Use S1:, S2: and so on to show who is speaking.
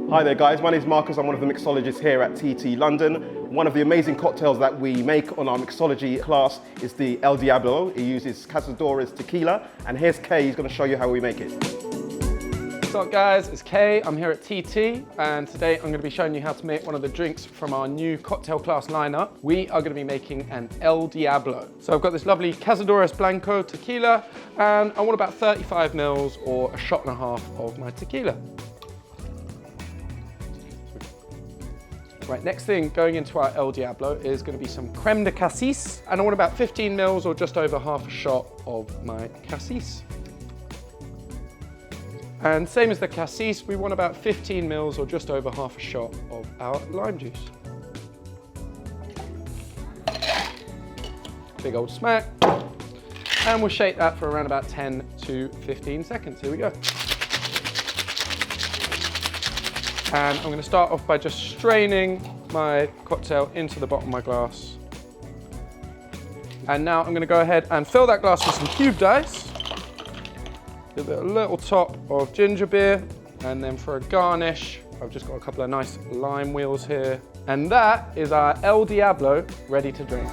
S1: Hi there guys, my name is Marcus, I'm one of the mixologists here at TT London. One of the amazing cocktails that we make on our mixology class is the El Diablo. It uses Cazadores tequila, and here's Kay, he's going to show you how we make it.
S2: What's up guys, it's Kay, I'm here at TT, and today I'm going to be showing you how to make one of the drinks from our new cocktail class lineup. We are going to be making an El Diablo. So I've got this lovely Cazadores Blanco Tequila, and I want about 35 mils or a shot and a half of my tequila. Right, next thing going into our El Diablo is going to be some Crème de Cassis, and I want about 15 mils or just over half a shot of my Cassis. And same as the Cassis, we want about 15 mils or just over half a shot of our lime juice. Big old smack. And we'll shake that for around about 10 to 15 seconds. Here we go. And I'm going to start off by just straining my cocktail into the bottom of my glass. And now I'm going to go ahead and fill that glass with some cubed ice. Give it a little top of ginger beer. And then for a garnish, I've just got a couple of nice lime wheels here. And that is our El Diablo ready to drink.